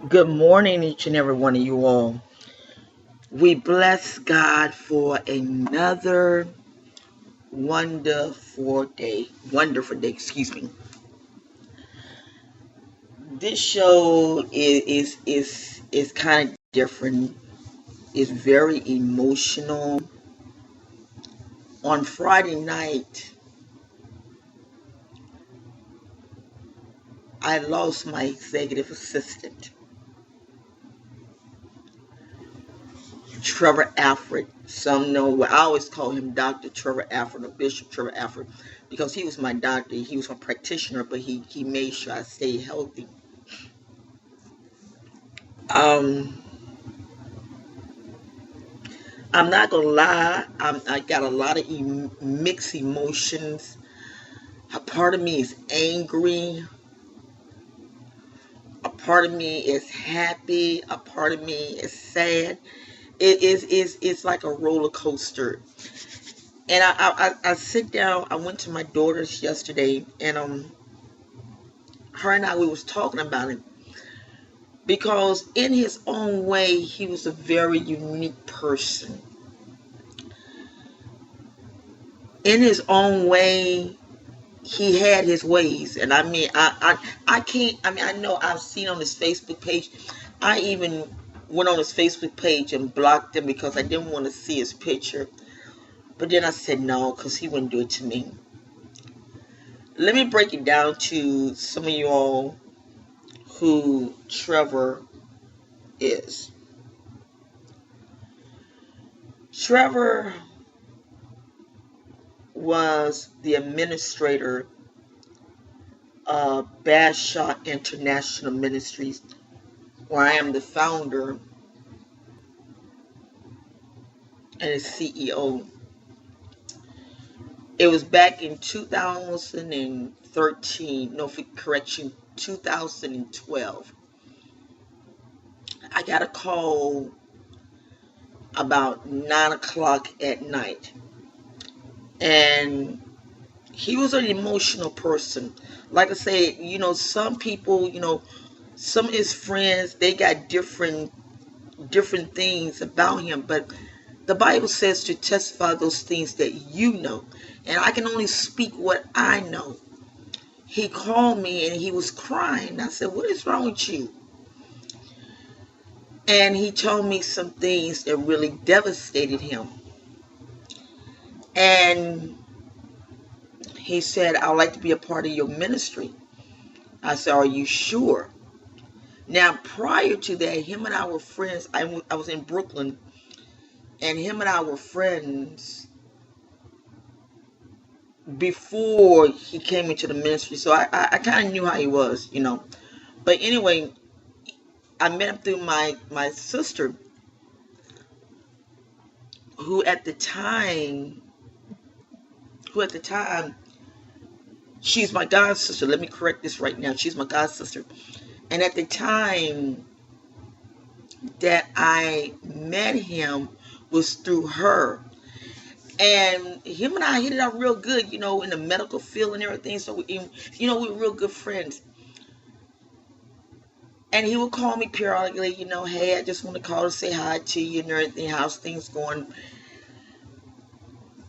Good morning, each and every one of you all. We bless God for another wonderful day, excuse me. This show is kind of different. It's very emotional. On Friday night, I lost my executive assistant, Trevor Alfred. Some know, I always call him Dr. Trevor Alfred or Bishop Trevor Alfred because he was my doctor. He was my practitioner, but he made sure I stayed healthy. Um, I'm not gonna lie. I got a lot of mixed emotions. A part of me is angry. A part of me is happy. A part of me is sad. It's like a roller coaster. And I sit down. I went to my daughter's yesterday, and her and we was talking about it because in his own way, he was a very unique person. In his own way, he had his ways, and I can't. I know I've seen on his Facebook page. I even went on his Facebook page and blocked him because I didn't want to see his picture. But then I said no, because he wouldn't do it to me. Let me break it down to some of you all who Trevor is. Trevor was the administrator of Bashot International Ministries, where I am the founder and the CEO. It was back in 2013, no, for correction, 2012. I got a call about 9 o'clock at night. And he was an emotional person. Like I said, some people, some of his friends, they got different things about him. But the Bible says to testify those things that you know. And I can only speak what I know. He called me and he was crying. I said, "What is wrong with you?" And he told me some things that really devastated him. And he said, "I would like to be a part of your ministry." I said, "Are you sure?" Now, prior to that, him and I were friends. I was in Brooklyn, and him and I were friends before he came into the ministry. So I kind of knew how he was. But anyway, I met him through my sister, who at the time, she's my god sister. Let me correct this right now. She's my god sister. And at the time that I met him was through her. And him and I hit it off real good, in the medical field and everything. So, we were real good friends. And he would call me periodically, "Hey, I just want to call to say hi to you and everything. How's things going?"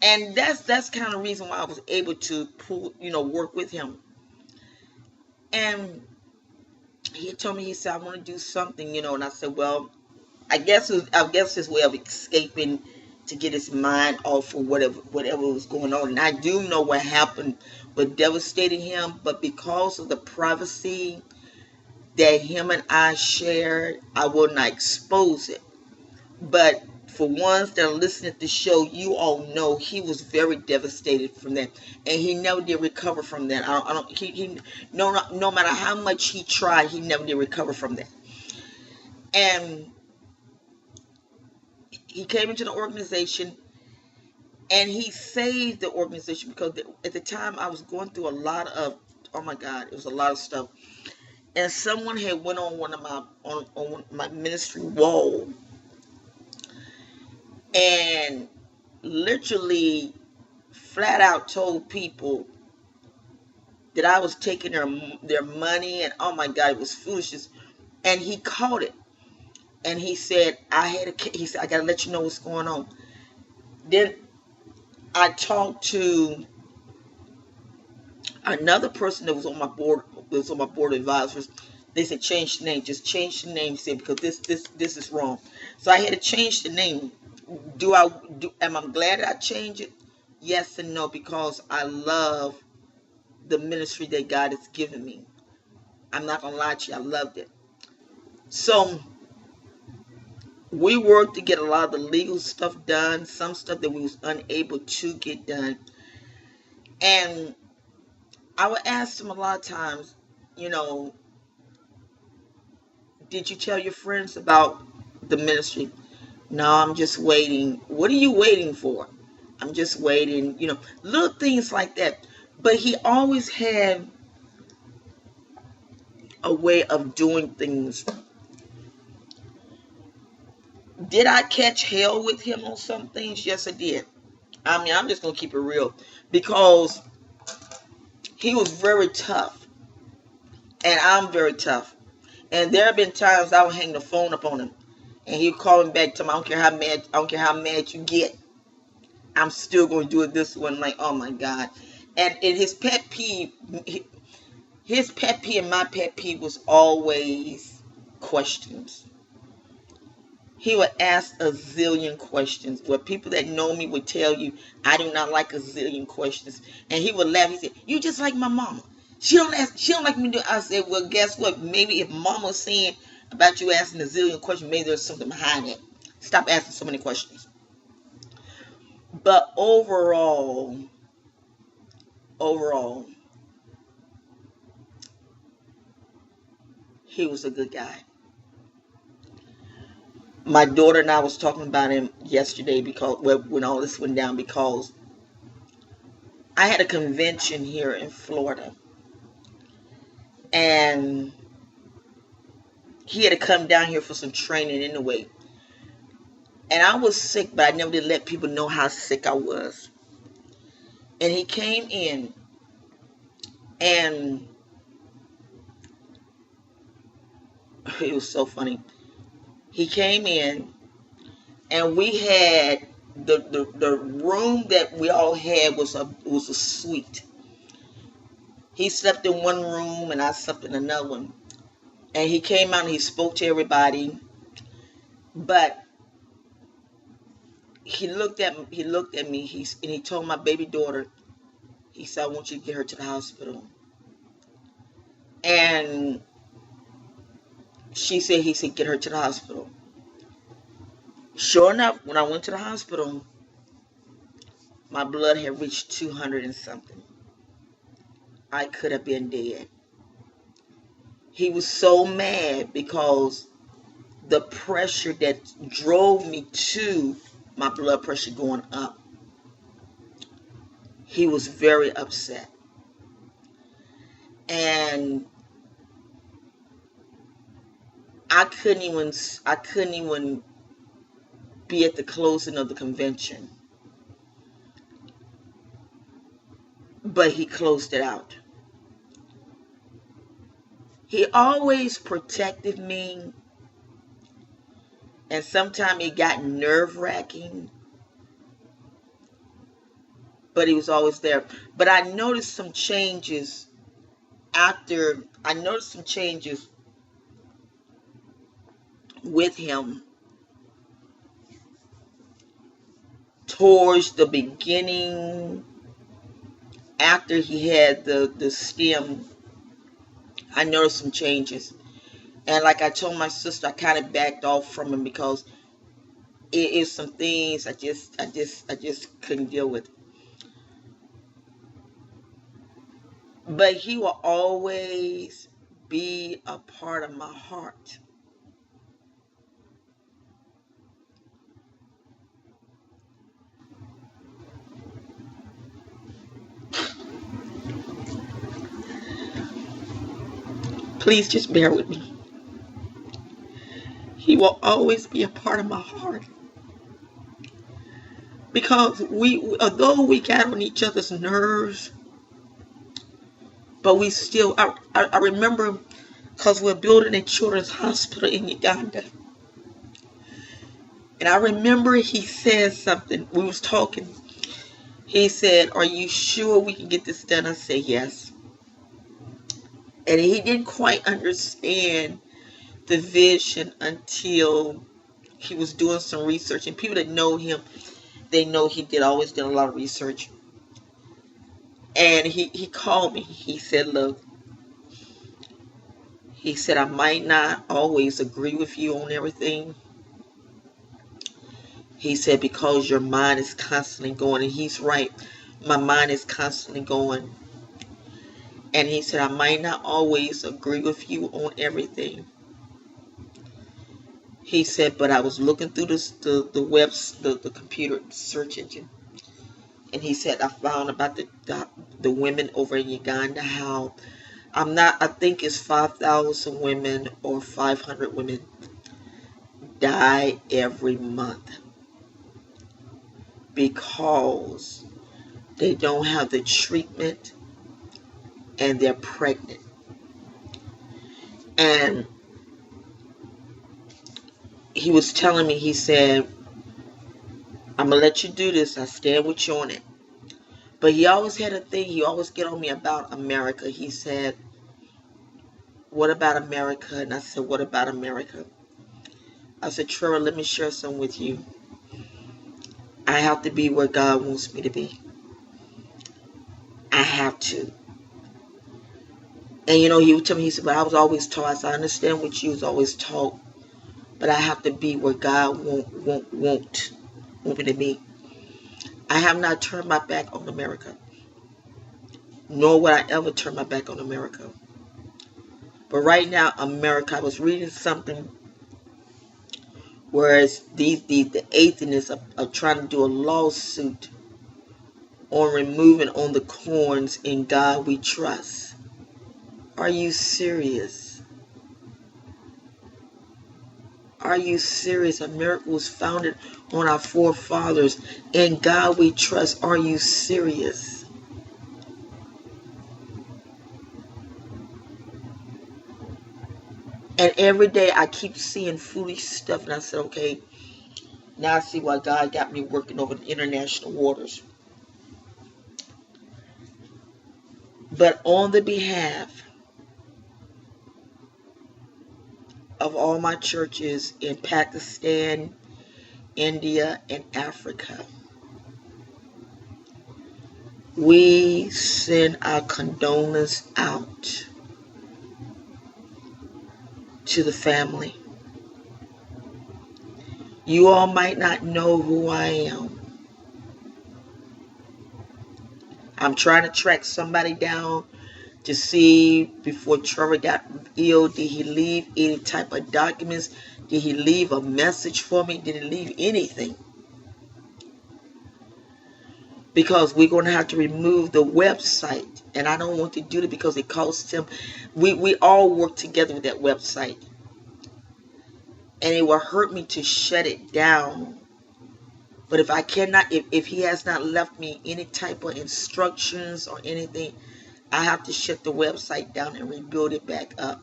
And that's kind of the reason why I was able to work with him. And he told me, he said, "I want to do something, and I said, "Well, I guess his way of escaping to get his mind off of whatever was going on." And I do know what happened, what devastated him, but because of the privacy that him and I shared, I will not expose it. But for ones that are listening to the show, you all know he was very devastated from that, and he never did recover from that. I don't. He no matter how much he tried, he never did recover from that. And he came into the organization, and he saved the organization because at the time I was going through a lot of, oh my God, it was a lot of stuff. And someone had went on one of on my ministry wall and literally flat out told people that I was taking their money, and oh my God, it was foolishness. And he caught it. And he said, he said, I got to let you know what's going on. Then I talked to another person that was on my board, of advisors. They said, change the name. Just change the name. He said, because this is wrong. So I had to change the name. Am I glad that I changed it? Yes and no, because I love the ministry that God has given me. I'm not gonna lie to you, I loved it. So we worked to get a lot of the legal stuff done, some stuff that we was unable to get done. And I would ask them a lot of times, you know, did you tell your friends about the ministry? No, I'm just waiting. What are you waiting for? I'm just waiting, little things like that. But he always had a way of doing things. Did I catch hell with him on some things? Yes, I did. I mean, I'm just going to keep it real, because he was very tough, and I'm very tough. And there have been times I would hang the phone up on him, and he'd call me back to me. I don't care how mad you get. I'm still going to do it this one. Like, oh my God. And his pet peeve, and my pet peeve was always questions. He would ask a zillion questions. Well, people that know me would tell you I do not like a zillion questions. And he would laugh. He said, "You just like my mama. She don't like me to do." I said, "Well, guess what? Maybe if mama's saying about you asking a zillion questions, maybe there's something behind it. Stop asking so many questions." But overall, he was a good guy. My daughter and I was talking about him yesterday, because when all this went down, because I had a convention here in Florida, and he had to come down here for some training anyway. And I was sick, but I never did let people know how sick I was. And he came in, and it was so funny. He came in, and we had the room that we all had was a suite. He slept in one room, and I slept in another one. And he came out and he spoke to everybody, but he looked at me. He told my baby daughter, he said, "I want you to get her to the hospital." And he said, "Get her to the hospital." Sure enough, when I went to the hospital, my blood had reached 200 and something. I could have been dead. He was so mad because the pressure that drove me to my blood pressure going up. He was very upset. And I couldn't even be at the closing of the convention. But he closed it out. He always protected me, and sometimes it got nerve-wracking, but he was always there. But I noticed some changes with him towards the beginning. After he had the stem, I noticed some changes. And like I told my sister, I kind of backed off from him, because it is some things I just couldn't deal with. But he will always be a part of my heart. Please just bear with me. He will always be a part of my heart. Because although we got on each other's nerves, but we still, I remember because we're building a children's hospital in Uganda. And I remember he said something. We was talking. He said, "Are you sure we can get this done?" I said, "Yes." And he didn't quite understand the vision until he was doing some research. And people that know him, they know he always did a lot of research. And he called me. He said, "Look," he said, "I might not always agree with you on everything." He said, "Because your mind is constantly going." And he's right. My mind is constantly going. And he said, "I might not always agree with you on everything." He said, "But I was looking through the computer search engine." And he said, "I found about the women over in Uganda, how I think it's 5,000 women or 500 women die every month because they don't have the treatment and they're pregnant." And he was telling me, he said, "I'm going to let you do this. I stand with you on it." But he always had a thing. He always get on me about America. He said, "What about America?" And I said, "What about America?" I said, "Trevor, let me share some with you. I have to be where God wants me to be. I have to." And he would tell me, he said, "But I was always taught." I said, "I understand what you was always taught, but I have to be where God want me to be." I have not turned my back on America, nor would I ever turn my back on America. But right now, America, I was reading something, whereas the atheists are trying to do a lawsuit on removing on the corns "In God We Trust." Are you serious? Are you serious? America was founded on our forefathers. "In God We Trust." Are you serious? And every day I keep seeing foolish stuff, and I said, okay, now I see why God got me working over the international waters. But on the behalf of all my churches in Pakistan, India, and Africa, we send our condolence out to the family. You all might not know who I am. I'm trying to track somebody down to see, before Trevor got ill, did he leave any type of documents? Did he leave a message for me? Did he leave anything? Because we're going to have to remove the website. And I don't want to do it because it costs him. We all work together with that website. And it will hurt me to shut it down. But if I cannot, if he has not left me any type of instructions or anything, I have to shut the website down and rebuild it back up.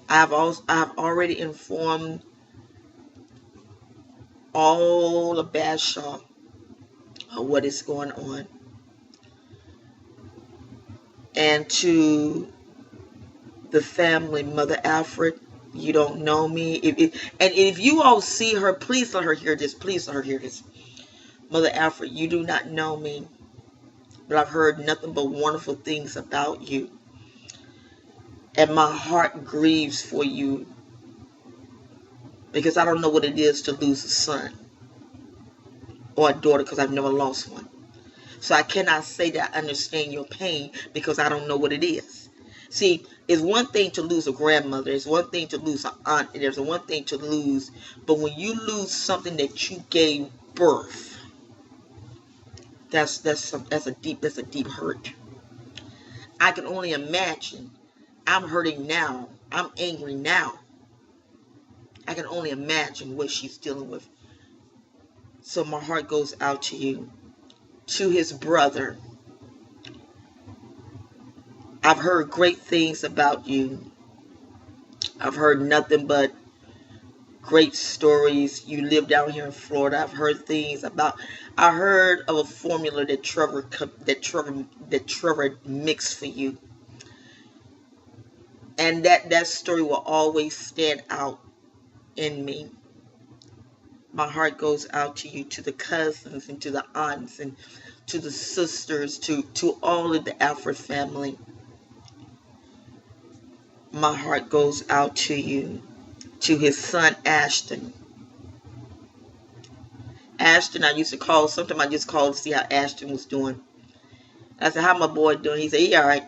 I've already informed all of Bashaw of what is going on. And to the family, Mother Alfred, you don't know me. And if you all see her, please let her hear this. Please let her hear this. Mother Alfred, you do not know me, but I've heard nothing but wonderful things about you. And my heart grieves for you, because I don't know what it is to lose a son or a daughter, because I've never lost one. So I cannot say that I understand your pain, because I don't know what it is. See, it's one thing to lose a grandmother. It's one thing to lose an aunt. And there's one thing to lose. But when you lose something that you gave birth, that's a deep hurt. I can only imagine. I'm hurting now. I'm angry now. I can only imagine what she's dealing with. So my heart goes out to you. To his brother, I've heard great things about you. I've heard nothing but great stories. You live down here in Florida. I've heard things about. I heard of a formula that Trevor mixed for you, and that story will always stand out in me. My heart goes out to you, to the cousins and to the aunts and to the sisters, to all of the Alfred family. My heart goes out to you, to his son Ashton. Ashton, I used to call. Sometimes I just called to see how Ashton was doing. I said, "How my boy doing?" He said, "He all right."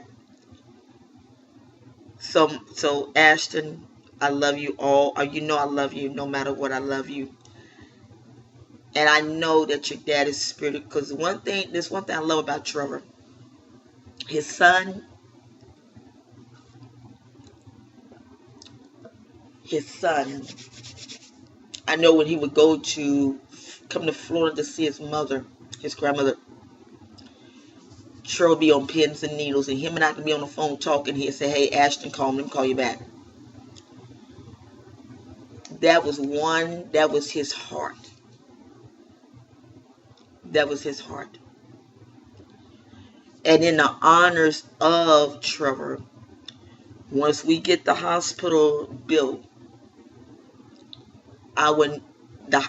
So Ashton, I love you all. You know I love you. No matter what, I love you. And I know that your dad is spirited. Because there's one thing I love about Trevor. His son. I know when he would come to Florida to see his mother, his grandmother, Trevor would be on pins and needles, and him and I could be on the phone talking. He'd say, "Hey, Ashton, call me. Let me call you back." That was his heart. That was his heart. And in the honors of Trevor, once we get the hospital built,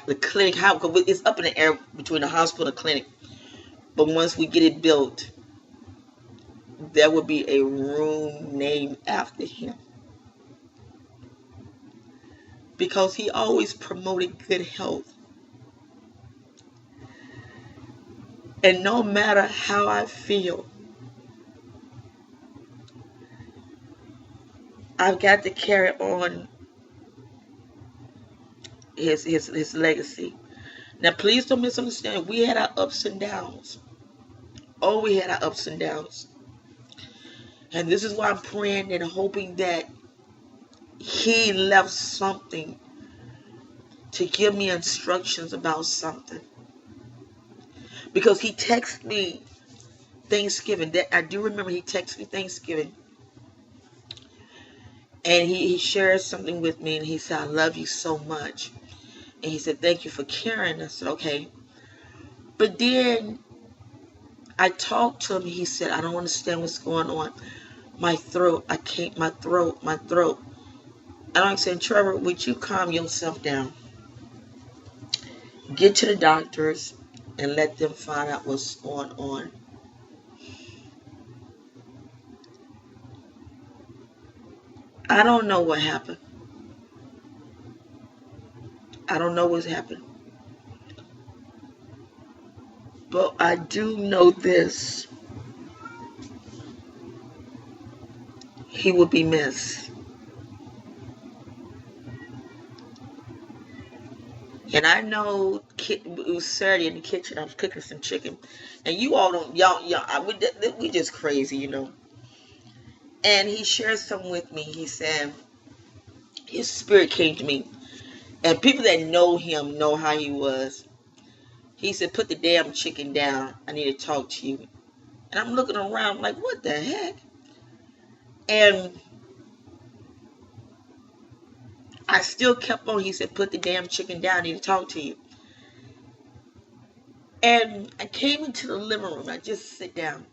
the clinic, it's up in the air between the hospital and the clinic. But once we get it built, there will be a room named after him. Because he always promoted good health. And no matter how I feel, I've got to carry on his legacy. Now, please don't misunderstand. We had our ups and downs. Oh, we had our ups and downs. And this is why I'm praying and hoping that he left something to give me instructions about something. Because he texted me Thanksgiving. I do remember he texted me Thanksgiving. And he shared something with me. And he said, "I love you so much." And he said, "Thank you for caring." I said, "Okay." But then I talked to him. He said, "I don't understand what's going on. My throat. My throat. And I'm saying, "Trevor, would you calm yourself down? Get to the doctors and let them find out what's going on." I don't know what happened. I don't know what's happened. But I do know this. He will be missed. And I know it was Saturday in the kitchen. I was cooking some chicken. And you all don't, we just crazy, you know. And he shared something with me. He said, his spirit came to me. And people that know him know how he was. He said, "Put the damn chicken down. I need to talk to you." And I'm looking around like, what the heck? And I still kept on. He said, "Put the damn chicken down. I need to talk to you." And I came into the living room. I just sit down.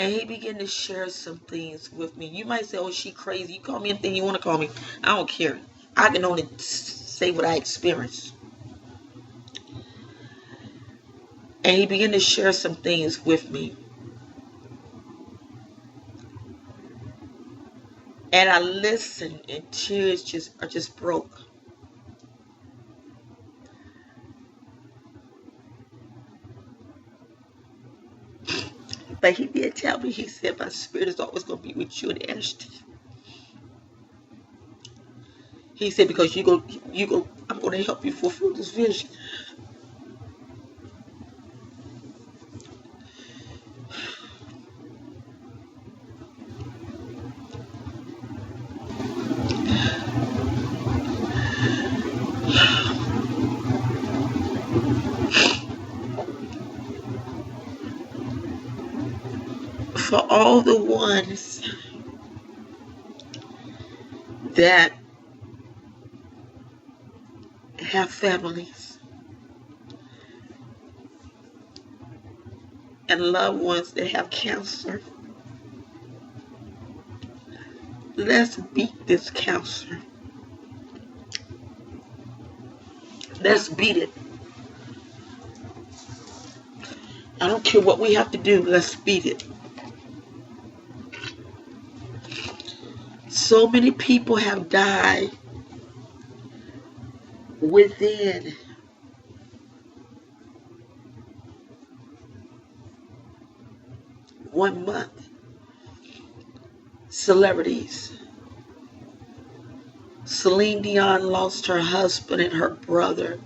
And he began to share some things with me. You might say, "Oh, she crazy." You call me anything you want to call me. I don't care. I can only say what I experienced. And he began to share some things with me. And I listened, and tears just broke. But he did tell me, he said, "My spirit is always going to be with you and Ashton." He said, "Because I'm going to help you fulfill this vision." all the ones that have families and loved ones that have cancer. Let's beat this cancer. Let's beat it. I don't care what we have to do. Let's beat it. So many people have died within 1 month. Celebrities. Celine Dion lost her husband and her brother.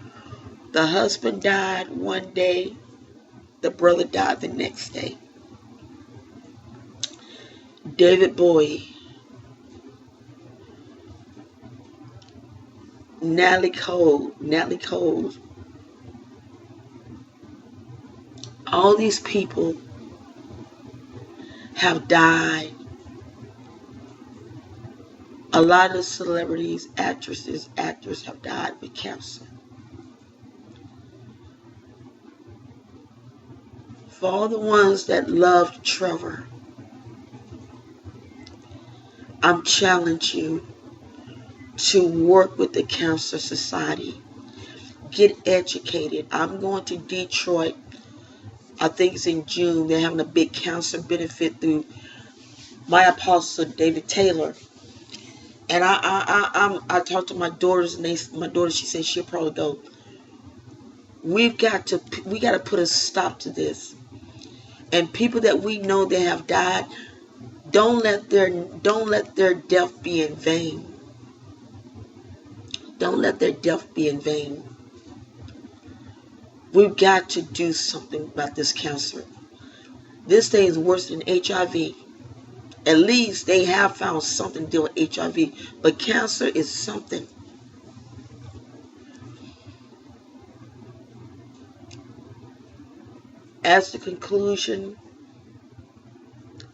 The husband died one day. The brother died the next day. David Bowie. Natalie Cole. All these people have died. A lot of celebrities, actors have died with cancer. For all the ones that loved Trevor, I'm challenging you to work with the Cancer Society. Get educated. I'm going to Detroit. I think it's in June. They're having a big cancer benefit through my apostle, David Taylor. And I talked to my daughters, and my daughter, she said she'll probably go. We got to put a stop to this. And people that we know that have died, don't let their death be in vain. Don't let their death be in vain. We've got to do something about this cancer. This thing is worse than HIV. At least they have found something to deal with HIV. But cancer is something. As the conclusion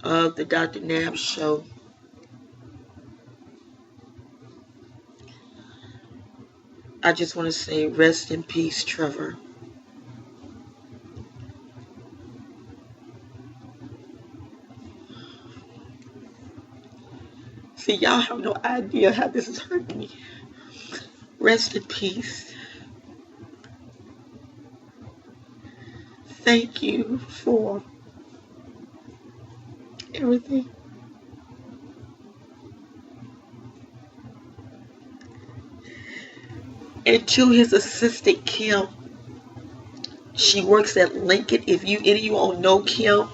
of the Dr. Nab show, I just want to say rest in peace, Trevor. See, y'all have no idea how this is hurting me. Rest in peace. Thank you for everything. And to his assistant, Kim. She works at Lincoln. If any of you all know Kim,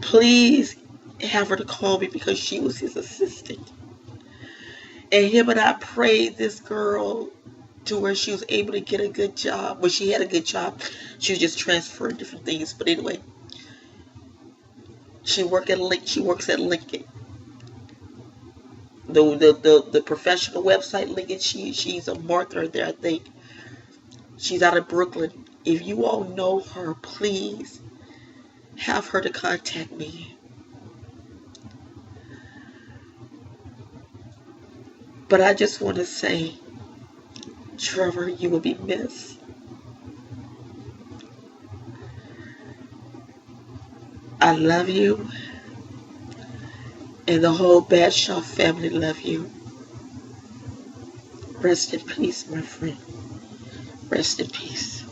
please have her to call me because she was his assistant. And him and I prayed this girl to where she was able to get a good job. Well, she had a good job. She was just transferring different things. But anyway, she works at Lincoln. The professional website Lincoln. She's a marketer there, I think. She's out of Brooklyn. If you all know her, please have her to contact me. But I just want to say, Trevor, you will be missed. I love you. And the whole Badshaw family love you. Rest in peace, my friend. Rest in peace.